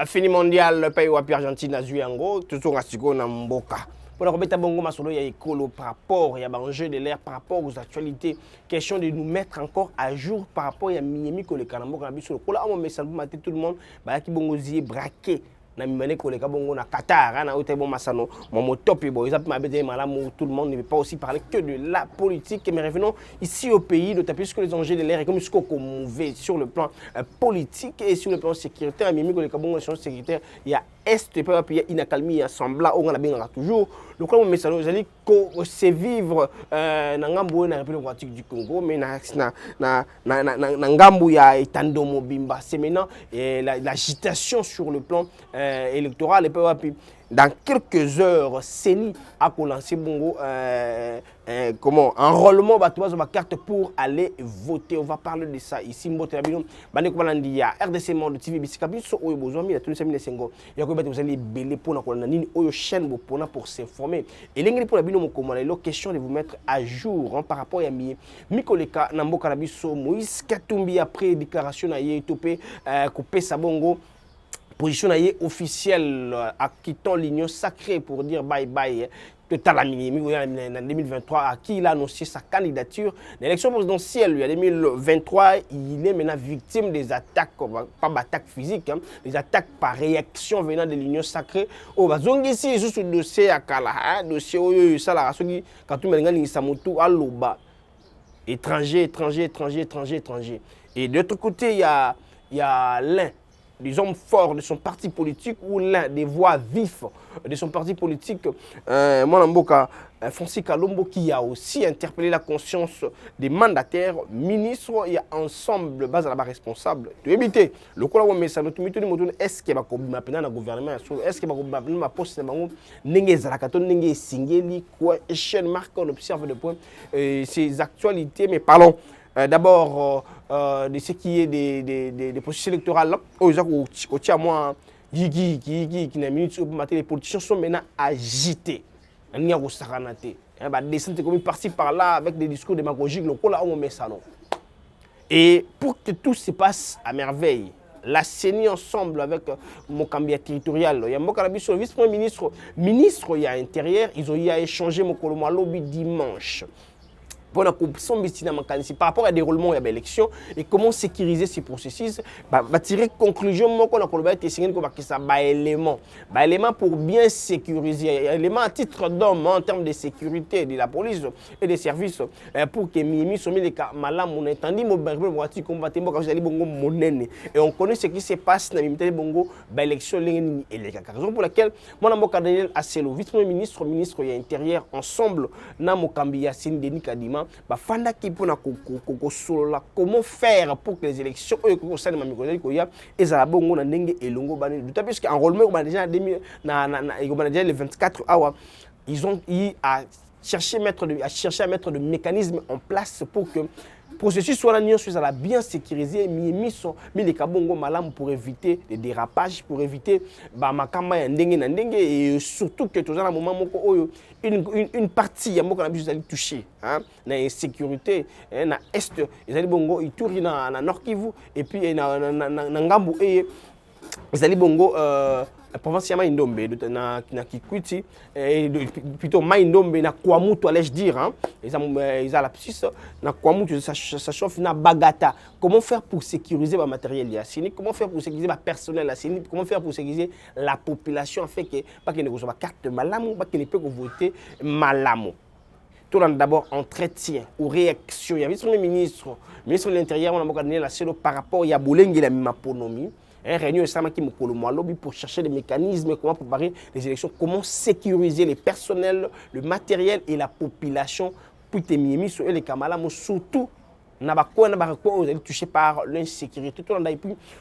Fini mondial, le pays wapi Argentine a joué en gros, tout ce qu'on a mboka. Pour la remettre à bongo masolo, il y a écolo par rapport, il y a enjeu de l'air par rapport aux actualités. Question de nous mettre encore à jour par rapport à Miami que le Kanambo Kanabi sur le coup là, on met ça pour mater tout le monde, bah qui bongo zie braqué. Na mimane koleka bongo na Qatar na hotel bon masano mon top et bon ils appellent ma bête malamu tout le monde ne veut pas aussi parler que de la politique mais revenons ici au pays de taper sur les enjeux de l'air et comme jusqu'au mauvais sur le plan politique et sur le plan sécuritaire mimi koleka bongo sur sécuritaire il y a est et pas puis inakalmi il y a sembla on a bien toujours le quoi mon message vous allez c'est vivre na ngambo na République démocratique du Congo mais na ngambo ya Itando Mobimba c'est maintenant l'agitation sur le plan électoral et puis dans quelques heures CENI a lancé bongo comment enrôlement batoise ma carte pour aller voter. On va parler de ça ici mbote na bino bande ko balandi ya RDC Monde TV bisika biso oyo bozwami na tous les sengo ya ko bati vous allez belé pour na kolana nini oyo chaîne bo pona pour s'informer et lengeli pour na bino mo komona lo question de vous mettre à jour par rapport à mikoleka na mboka na biso Moïse Katumbi après déclaration na ye topé ko pesa bongo position officielle à quittant l'union sacrée pour dire bye bye total en 2023 à qui il a annoncé sa candidature l'élection présidentielle lui en 2023 il est maintenant victime des attaques pas d'attaques physiques hein, des attaques par réaction venant de l'union sacrée au bazongi ici juste dossier à kala dossier oyo ça la rasoki quand tout menga lingisa mutu aloba étranger et de l'autre côté il y a l'un des hommes forts de son parti politique ou l'un des voix vifs de son parti politique, Mwanamboka Fonsi Kalombo, qui a aussi interpellé la conscience des mandataires, ministres et ensemble base à la responsable de éviter le coup mais ça notre méthode est-ce qu'il va maintenant le gouvernement est-ce qu'il va maintenant ma poste n'engé zalakaton n'engé singeli quoi chaîne marque on observe de point ces actualités mais parlons d'abord de ce qui est des processus électoraux au moi qui n'a minute les politiciens sont maintenant agités descendre comme par-ci par-là avec des discours démagogiques on met ça non et pour que tout se passe à merveille la CENI ensemble avec mon cambia territorial il y a mon carabiso vice-premier ministre il y a intérieur ils ont eu à échanger mon colombo lobby dimanche pour la corruption par rapport à déroulement de l'élection et comment sécuriser ces processus, tirer conclusion moi qu'on a élément pour bien sécuriser élément à titre d'homme en termes de sécurité de la police et des services pour que Mimi soit mis les cas malades on entendit mon berber combattre bongo monene et on connaît ce qui se passe dans l'imité bongo élection et les raison pour laquelle moi Mboka Daniel Asselo vice-premier ministre et intérieur ensemble na Mokambi Yassine Denis Kadima bafanda ki pona kokosolola comment faire pour que les élections au sein de Mamikoyali koya ezala bongo na ndenge elongo bani d'autant plus qu'enrôlement déjà déjà le 24 awa ils ont eu à chercher à mettre de mécanismes en place pour que processus soit la bien sécurisé mis les kabongo malam pour éviter les dérapages pour éviter makamba ya ndenge et surtout que tout ça à un moment moko une partie ya moko na biso allait toucher hein na insécurité na est ils allait bongo ituri na nord Kivu et puis na ngambu et ils allait bongo province ya Maindombe na Kikwiti plutôt Maindombe na Kwamutu allais-je dire hein ils ont la piste na Kwamutu ça chauffe na Bagata comment faire pour sécuriser le matériel ya CENI comment faire pour sécuriser le personnel la CENI comment faire pour sécuriser la population afin que pas qu'il ne reçoive carte malamu pas qu'il ne peut voter malamu tout d'abord entretien ou réaction il y a vice-premier ministre de l'intérieur on a beaucoup donné la CELO par rapport il y a Boulengé la Mimaponomi réunion pour chercher des mécanismes, comment préparer les élections, comment sécuriser les personnels, le matériel et la population pour que les Kamala, surtout, touchés par l'insécurité.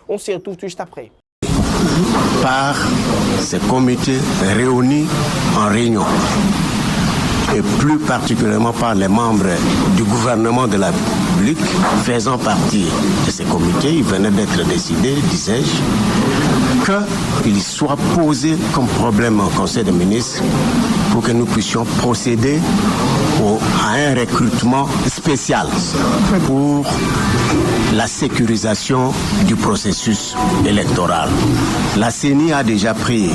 On se retrouve tout juste après. Par ces comités réunis en réunion, et plus particulièrement par les membres du gouvernement de la République faisant partie de ces comités, il venait d'être décidé, disais-je, qu'il soit posé comme problème au Conseil des ministres pour que nous puissions procéder à un recrutement spécial pour la sécurisation du processus électoral. La CENI a déjà pris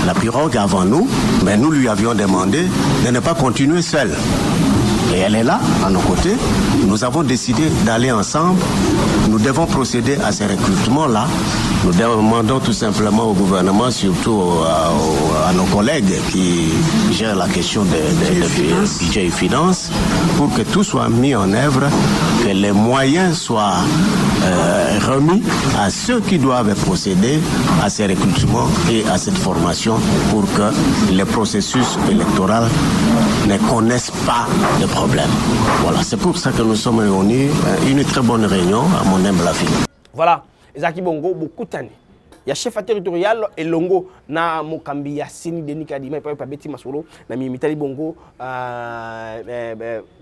la pirogue avant nous, mais nous lui avions demandé de ne pas continuer seule. Et elle est là, à nos côtés. Nous avons décidé d'aller ensemble. Nous devons procéder à ces recrutements-là. Nous demandons tout simplement au gouvernement, surtout à nos collègues qui gèrent la question de budget et finances, pour que tout soit mis en œuvre, que les moyens soient remis à ceux qui doivent procéder à ces recrutements et à cette formation pour que le processus électoral ne connaisse pas de problème. Voilà, c'est pour ça que nous sommes réunis. Une très bonne réunion, à mon humble avis. Voilà, Ezaki Bongo, beaucoup d'années. Il y a chef territorial et longo na mokambi ya sini Denis Kadima pa beti masolo na mitali bongo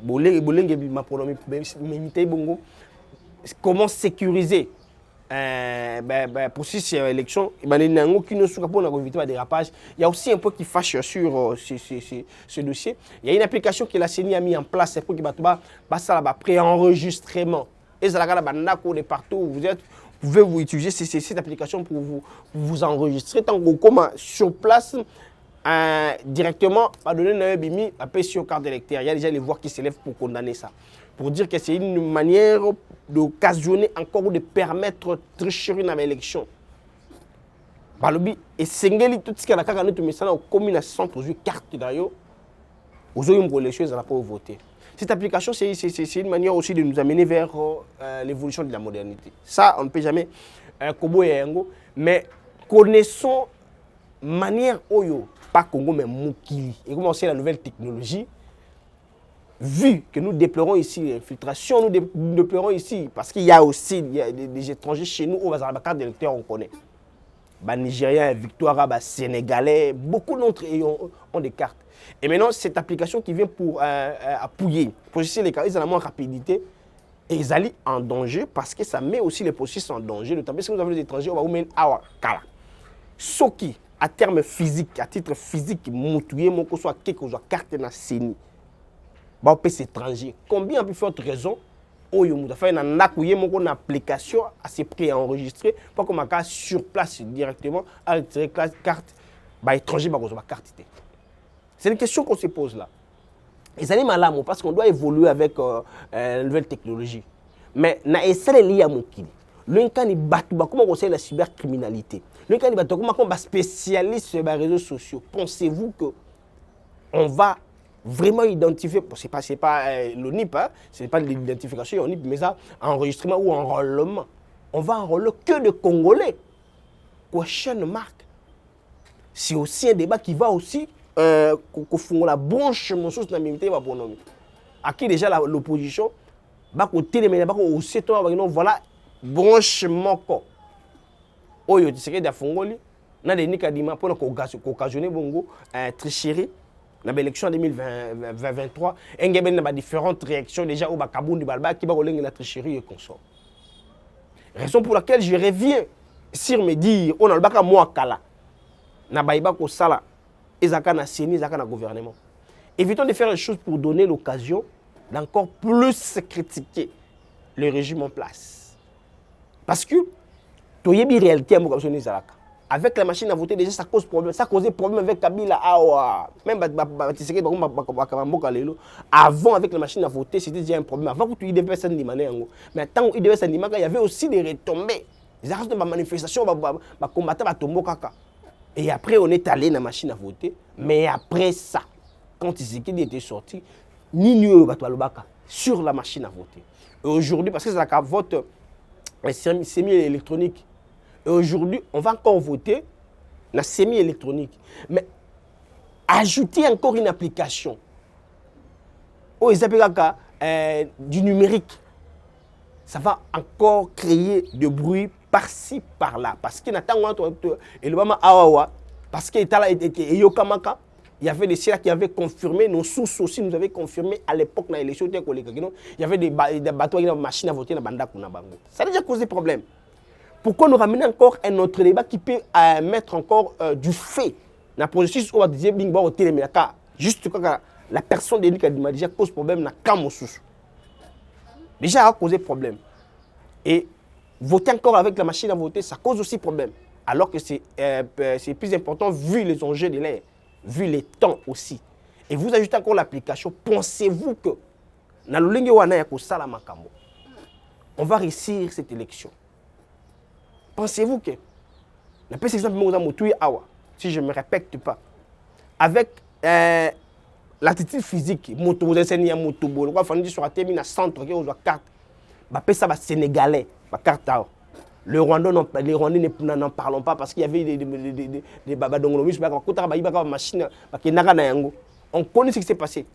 bolenge ma pronomi mitali bongo comment sécuriser processus élection il y a aussi un peu qui fâche sur ce dossier. Il y a une application que la CENI a mis en place pour que ça va pré-enregistrement et ça la de partout où vous êtes. Vous pouvez vous utiliser cette application pour vous enregistrer tant que comme sur place directement à donner un bimi à payer sur carte d'électeur. Il y a déjà les voix qui s'élèvent pour condamner ça, pour dire que c'est une manière d'occasionner encore ou de permettre tricherie dans l'élection. Balobi et sengeli tout ce qu'il y a quand nous mettons au commune à 138 cartes d'ailleurs aux autres élections à la pour voter. Cette application, c'est une manière aussi de nous amener vers l'évolution de la modernité. Ça, on ne peut jamais Kobo et Yango, mais connaissons manière Oyo, pas Congo, mais Moukili. Et comment c'est la nouvelle technologie, vu que nous déplorons ici l'infiltration, nous déplorons ici, parce qu'il y a aussi des étrangers chez nous, au bazar, la carte d'électeur, on connaît. Bah, Nigériens, Victoire, bah, Sénégalais, beaucoup d'entre eux ont des cartes. Et maintenant, cette application qui vient pour appuyer, processer les cartes, ils ont moins rapidité et ils allaient en danger parce que ça met aussi les processus en danger. Notamment si vous avez des étrangers, on va vous mettre à Kala. Ce qui, à terme physique, à titre physique, moutouillé, mon que soit quelque chose, carte na CENI, bah, on peut s'étranger. Combien on peut faire autre raison? Oh, il faut faire une application assez pré-enregistrée pour qu'on mette sur place directement avec la carte étranger, carte. C'est une question qu'on se pose là. Et ça n'est pas là parce qu'on doit évoluer avec la nouvelle technologie. Mais ça est lié à mon kili. Le cas ni comment on sait la cybercriminalité. Le cas ni comment on spécialiste sur les réseaux sociaux. Pensez-vous que on va vraiment identifier, c'est pas l'ONIP, hein, ce n'est pas l'identification ONIP, mais ça, enregistrement ou enrôlement. On va enrôler que de Congolais. Question marque. C'est aussi un débat qui va aussi la branche mon chose na mimité va bonhomme. À qui déjà l'opposition va côté les médias au secteur voilà branche moko. Oyo tiseke da fongoli na Denis Kadima pour occasionner bongo tricherie. Dans l'élection en 2023, il y a différentes réactions déjà au Bakaboun Balba qui va rouler la tricherie et consort. Raison pour laquelle je reviens sur me dire on a le baka moi kala na baïba ko sala ezaka na CENI ezaka na gouvernement. Évitons de faire les choses pour donner l'occasion d'encore plus critiquer le régime en place. Parce que toyebi réalité mo comme ezalaka. Avec la machine à voter, déjà, ça cause problème. Ça causait problème avec Kabila. Même avant, avec la machine à voter, c'était déjà un problème. Avant que tu y devais s'animer, mais tant qu'il devait s'animer, il y avait aussi des retombées. Les arrêts de manifestation, combattre et après, on est allé dans la machine à voter. Mais après ça, quand Tshisekedi était sorti, sur la machine à voter. Et aujourd'hui, parce que c'est la vote semi-électronique. Et aujourd'hui, on va encore voter la semi-électronique. Mais ajouter encore une application du numérique, ça va encore créer de bruit par-ci, par-là. Parce qu'il y avait des sièges qui avaient confirmé, nos sources aussi nous avaient confirmé à l'époque dans l'élection, il y avait des bateaux, des machines à voter dans Banda Kunabango. Ça a déjà causé problème. Pourquoi nous ramener encore un autre débat qui peut mettre encore du fait dans le processus où on disait juste la personne de Kadima déjà cause problème na Kamosous. Déjà a causé problème. Et voter encore avec la machine à voter, ça cause aussi problème. Alors que c'est plus important vu les enjeux de l'air, vu les temps aussi. Et vous ajoutez encore l'application. Pensez-vous que on va réussir cette élection? Pensez-vous que, si je ne me répète pas, avec l'attitude physique, Sénégalais, les Rwandais n'en parlons pas parce qu'il y avait des babadongolomis, on connaît ce qui s'est passé.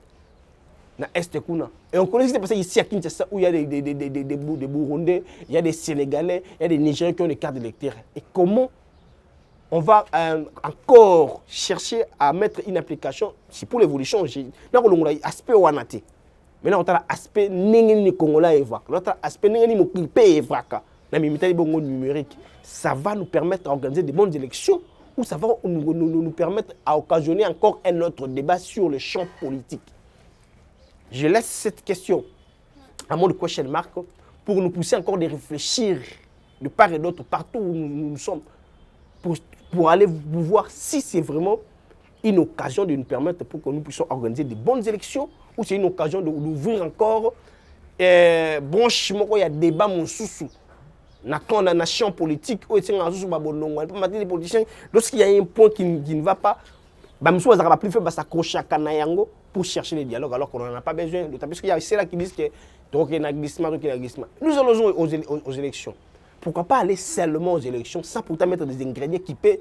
Et on connaît ce qui s'est passé ici à Kinshasa où il y a des Burundais, il y a des Sénégalais, il y a des Nigériens qui ont des cartes d'électeurs. Et comment on va encore chercher à mettre une application, c'est pour l'évolution, aspect wanate. Maintenant, on a l'aspect n'engeni Congolais évoque, l'autre aspect n'engeni Mokilpe évoque, numérique. Ça va nous permettre d'organiser des bonnes élections ou ça va nous permettre d'occasionner encore un autre débat sur le champ politique. Je laisse cette question à mon question mark pour nous pousser encore de réfléchir de part et d'autre partout où nous sommes pour aller voir si c'est vraiment une occasion de nous permettre pour que nous puissions organiser de bonnes élections ou c'est une occasion d'ouvrir encore branchement il y a débat mon sous na condamnation politique ou les politiciens lorsqu'il y a un point qui ne va pas plus fait s'accrocher à Kanayango pour chercher les dialogues alors qu'on n'en a pas besoin. Parce qu'il y a ceux-là qui disent que nous allons aux élections. Pourquoi pas aller seulement aux élections sans pourtant mettre des ingrédients qui peuvent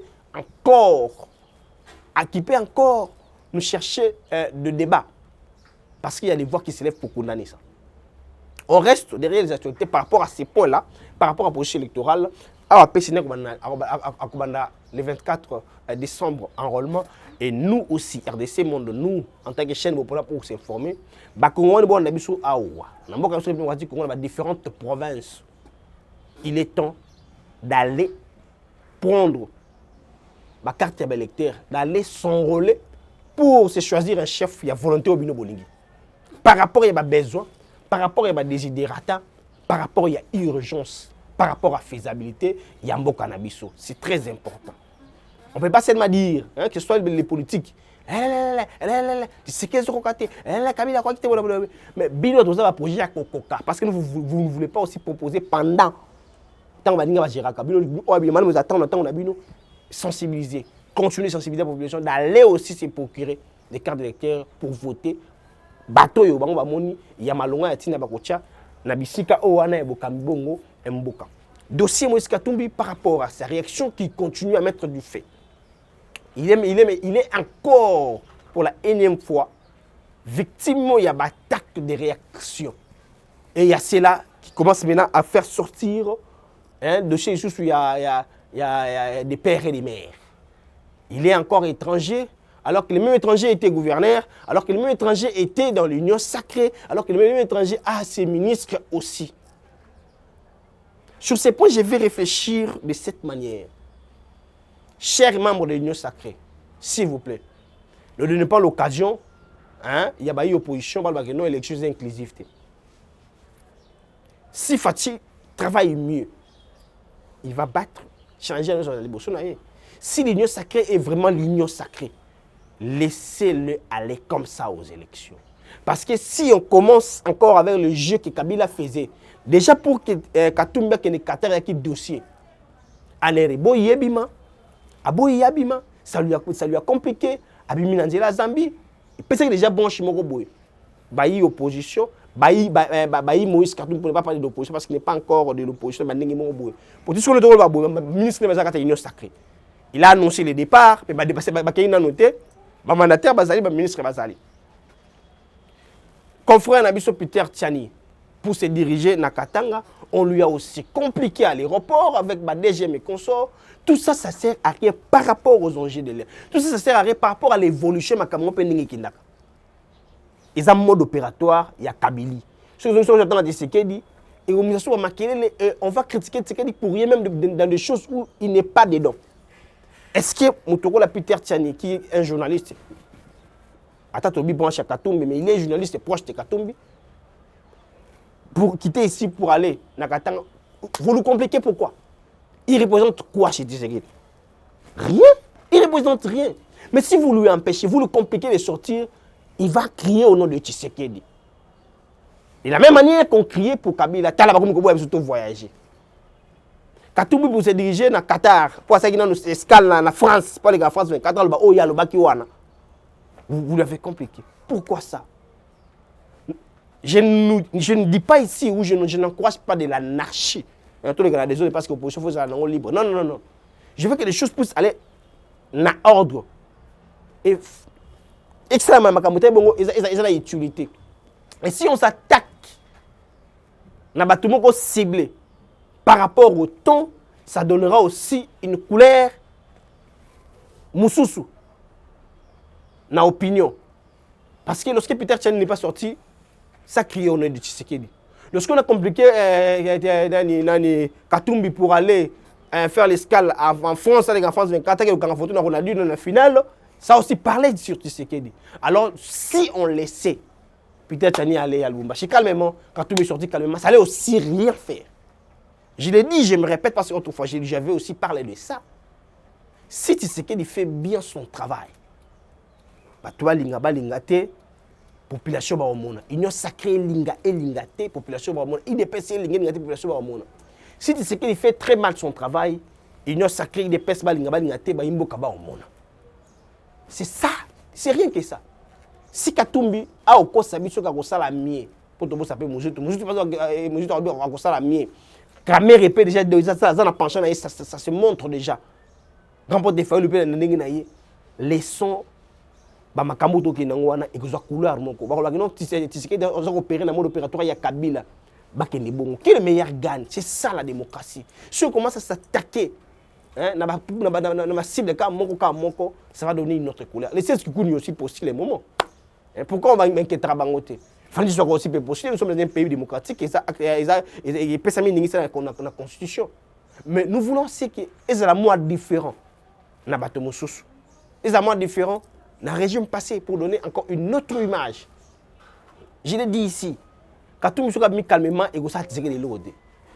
encore nous chercher de débat. Parce qu'il y a des voix qui se lèvent pour condamner ça. On reste derrière les actualités par rapport à ces points-là, par rapport à la processus électoral. Le 24 décembre, enrôlement. Et nous aussi, RDC Monde, nous, en tant que chaîne pour s'informer, on a différentes provinces. Il est temps d'aller prendre ma carte d'électeur, d'aller s'enrôler pour se choisir un chef qui a volonté au Bino Bolingi. Par rapport à besoin, par rapport à désidérata, par rapport à urgence, par rapport à faisabilité, il y a un beau cannabis. C'est très important. On ne peut pas seulement dire que ce soit les politiques. C'est qu'elles sont côté. Mais Bino doit avoir un projet à Coca. Parce que vous ne voulez pas aussi proposer pendant. Tant qu'on va dire sensibiliser. Continuer à sensibiliser la population. D'aller aussi se procurer des cartes d'électeurs pour voter. Bateau yo bango bamoni ya malonga ya tina bakocha na bisika owana ebokambongo emboka. Dossier Moïse Katumbi par rapport à sa réaction qui continue à mettre du fait. Il est encore pour la énième fois victime il y a d'attaque de réaction. Et il y a ceux-là qui commencent maintenant à faire sortir de chez Jésus il y a des pères et des mères. Il est encore étranger. Alors que les mêmes étrangers étaient gouverneurs, alors que les mêmes étrangers étaient dans l'union sacrée, alors que les mêmes étrangers a ses ministres aussi. Sur ces points, je vais réfléchir de cette manière. Chers membres de l'union sacrée, s'il vous plaît, ne donnez pas l'occasion, il y a une opposition, il y a une élection inclusive. Si Fatih travaille mieux, il va battre, changer les bossons. Si l'union sacrée est vraiment l'union sacrée, laissez-le aller comme ça aux élections. Parce que si on commence encore avec le jeu que Kabila faisait, déjà pour que Katumba ait un dossier, ça lui a compliqué. La Zambie, peut-être que déjà bon chimoko boy. Bayi opposition, bayi Moïse Katumbi pour ne pas parler d'opposition parce qu'il n'est pas encore de l'opposition. Pour tout ce que le ministre de l'Union sacrée, il a annoncé le départ, mais il a noté. Le mandataire Bazali, le ministre Bazali. Confrère Nabiso Peter Tiani, pour se diriger à Katanga, on lui a aussi compliqué à l'aéroport avec ma DGM et consorts. Tout ça, ça sert à rien par rapport aux enjeux de l'air. Tout ça, ça sert à rien par rapport à l'évolution de Makamon Pendingi Kindaka. Ils ont un mode opératoire, il y a Kabili. Si nous sommes dans Tshisekedi, et on va critiquer Tshisekedi pour rien, même dans des choses où il n'est pas dedans. Est-ce que Moutoro Peter Tiani, qui est un journaliste, Attends, Tobi branche à Katumbi, mais il est journaliste proche de Katumbi. Pour quitter ici, pour aller à Katanga, vous le compliquez pourquoi? Il représente quoi chez Tshisekedi? Rien. Il ne représente rien. Mais si vous lui empêchez, vous le compliquez de sortir, il va crier au nom de Tshisekedi. De la même manière qu'on criait pour Kabila, Talabakoum Kobo a surtout voyager. Katumbi pour se diriger dans Qatar, pour ça qu'il y a une escale en France, pour les gars France 24, oh, il y a le Bakiwana. Vous l'avez compliqué. Pourquoi ça? Je ne dis pas ici où je n'encourage pas de l'anarchie. Tous les gars, désolé parce que l'opposition faut aller libre. Non, non, non, non. Je veux que les choses puissent aller dans l'ordre. Et extrêmement, ils ont une utilité. Et si on s'attaque, on a tout le monde ciblé par rapport au ton, ça donnera aussi une couleur moussousou dans l'opinion. Parce que lorsque Peter Tchani n'est pas sorti, ça crie au nom de Tshisekedi. Lorsqu'on a compliqué Katumbi pour aller faire l'escale en France, avec en France 24, avec le photo on a dit dans la finale, ça aussi parlait sur Tshisekedi. Alors, si on laissait Peter Tchani aller à Lubumbashi calmement, Katumbi est sorti calmement, ça allait aussi rien faire. Je l'ai dit, je me répète parce qu'autrefois, j'avais aussi parlé de ça. Si Tshisekedi fait bien son travail, toi, Lingate, population ba omona. Union sacrée linga et lingate, population ba omona. IDPC linga lingate, population ba omona. Si Tshisekedi fait très mal son travail, union sacrée IDPC ba lingate, ba imboka ba omona. C'est ça, c'est rien que ça. Si Katumbi a oko sabi soka ko sala mie, pour to saper mujutu pas ko sala mie. Grammaire épée déjà ça na penchant ça se montre déjà. Grand des fois le pe ndenge na ye. Leçon ba makambo to kinangwana ekozwa couleur moko ba kolaki non Tshisekedi ozo opérer na mode opératoire ya Kabila ba kende bongo qui est le meilleur gagne, c'est ça la démocratie. Si on commence à s'attaquer na ma cible ka moko ça va donner une autre couleur. Les c'est ce qui aussi possible les moments. Pourquoi on va m'inquiéter bangoté? Fandi soit aussi possible, nous sommes dans un pays démocratique et ça et peut s'amener ça dans la constitution. Mais nous voulons c'est que ils la moi différent na bato mosusu. Ils la moi différent dans le régime passé pour donner encore une autre image. Je l'ai dit ici, quand tout le monde a mis calmement et que ça a tiré les lots.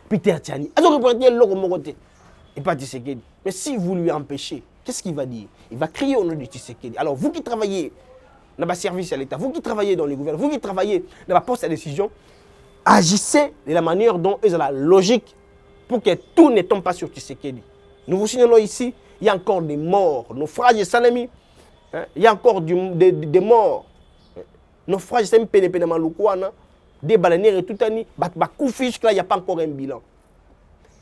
Peter Tchani, il a représenté le logo et pas Tshisekedi. Mais si vous lui empêchez, qu'est-ce qu'il va dire? Il va crier au nom de Tshisekedi. Alors vous qui travaillez dans le service à l'État, vous qui travaillez dans le gouvernement, vous qui travaillez dans la poste à décision, agissez de la manière dont ils ont la logique pour que tout ne tombe pas sur Tshisekedi. Nous vous signalons ici, il y a encore des morts. Nos frères et Salami, il y a encore des morts. Nos frères, c'est un pénépéné maloukouana, des baleinières et tout le temps. Il n'y a pas encore un bilan.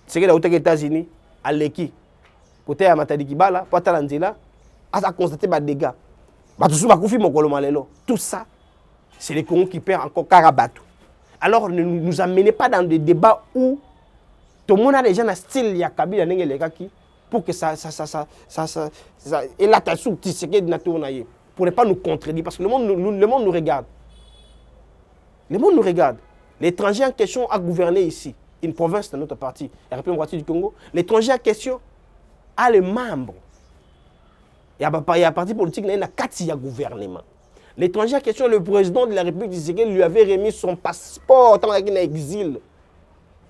C'est que aux États-Unis, à l'Eki, côté à Matadikibala, Patalanzela, a constaté des dégâts. Tout ça, c'est les Congos qui perdent encore Karabatou. Alors ne nous amenez pas dans des débats où tout le monde a déjà un style Yakabi pour que ça et là tu as sous pour ne pas nous contredire parce que le monde nous regarde. Le monde nous regarde. L'étranger en question a gouverné ici, une province de notre parti, la République démocratique du Congo. L'étranger en question a les membres. Il y a un parti politique, il y a 4 gouvernement. L'étranger en question, le président de la République lui avait remis son passeport tant qu'il est en exil.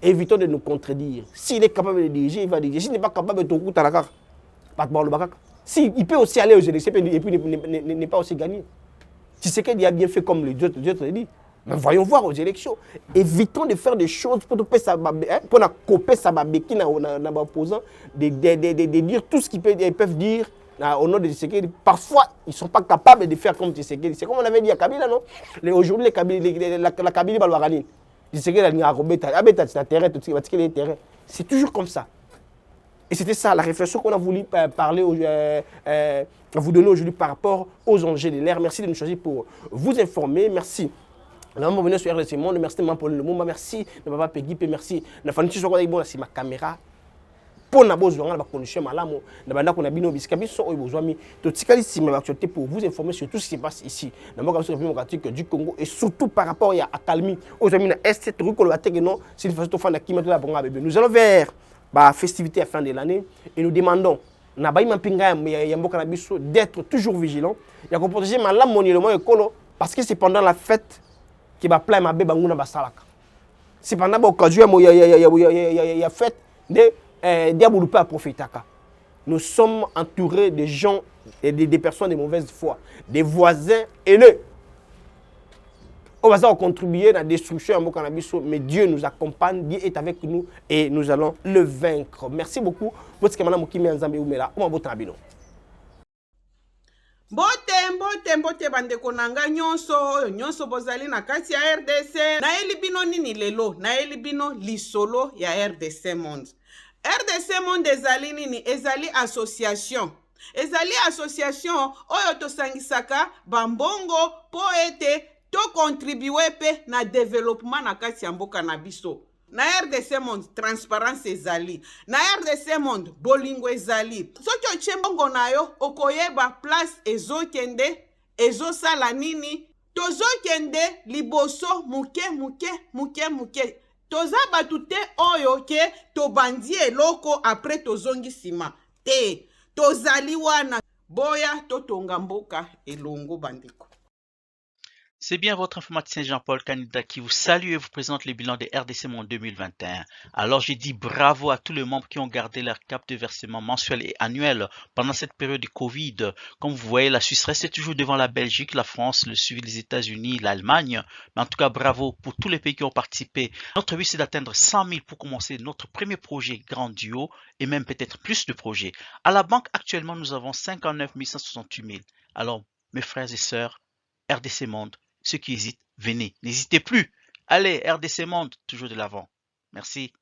Évitons de nous contredire. S'il est capable de diriger, il va diriger. S'il n'est pas capable de tout coup, il peut aussi aller aux élections et puis n'est pas aussi gagné. Tshisekedi a bien fait comme les autres le dit. Mais voyons voir aux élections. Évitons de faire des choses pour couper sa babéki dans l'opposant, de dire tout ce qu'ils peuvent dire au nom de Tshisekedi. Parfois, ils ne sont pas capables de faire comme Tshisekedi. C'est comme on avait dit à Kabila, non? Aujourd'hui, la Kabila Balwarani. C'est toujours comme ça. Et c'était ça, la réflexion qu'on a voulu parler, vous donner aujourd'hui par rapport aux enjeux de l'ère. Merci de nous choisir pour vous informer. Merci. Nous venons sur RDC Monde. Merci pour le moment. Merci de Papa Peggy. Merci. Nous avons ma caméra. Pour nous besoin de conditions malamu, nous avons bino biskabiso au besoin mi to tikali si ma actualité pour vous informer sur tout ce qui se passe ici dans la République démocratique du Congo et surtout par rapport à Akalmi aux amis na est truc ko la non c'est une façon de faire la kimatu la bonga bébé. Nous allons vers la festivité à fin de l'année et nous demandons na bayima mpinga ya mboka na biso d'être toujours vigilant ya ko protéger malamu monilemo ekolo parce que c'est pendant la fête que ba plan mabe banguna basalaka. C'est pendant l'occasion ya fête de diabolo pas profitaka. Nous sommes entourés de gens et des personnes de mauvaise foi, des voisins haineux. On va contribuer à la destruction de cannabis, mais Dieu nous accompagne, Dieu est avec nous et nous allons le vaincre. Merci beaucoup. Mbote, mbote bandeko nanga nyonso bozali na kati ya RDC. Nayeli bino nini lelo? Nayeli bino lisolo ya RDC Monde. RDC Monde ezali nini? Ezali association. Ezali association oyo tosangisaka bambongo po ete to contribuer pe na développement na kati ya mboka na biso. Na RDC Monde transparence ezali. Na RDC Monde bolingo ezali. Soki otie mbongo na yo okoyeba place ezokende, ezosala nini, tozokende liboso muke. Toza batu te oyo ke tobandi eloko après tozongi sima. Te, tozali wana boya totonga mboka elongo bandeko. C'est bien votre informaticien Jean-Paul Canida qui vous salue et vous présente le bilan des RDC Monde 2021. Alors j'ai dit bravo à tous les membres qui ont gardé leur cap de versement mensuel et annuel pendant cette période de Covid. Comme vous voyez, la Suisse reste toujours devant la Belgique, la France, le suivi des États-Unis, l'Allemagne. Mais en tout cas, bravo pour tous les pays qui ont participé. Notre but, c'est d'atteindre 100 000 pour commencer notre premier projet grandiose et même peut-être plus de projets. À la banque, actuellement, nous avons 59 168 000. Alors, mes frères et sœurs, RDC Monde, ceux qui hésitent, venez. N'hésitez plus. Allez, RDC Monde, toujours de l'avant. Merci.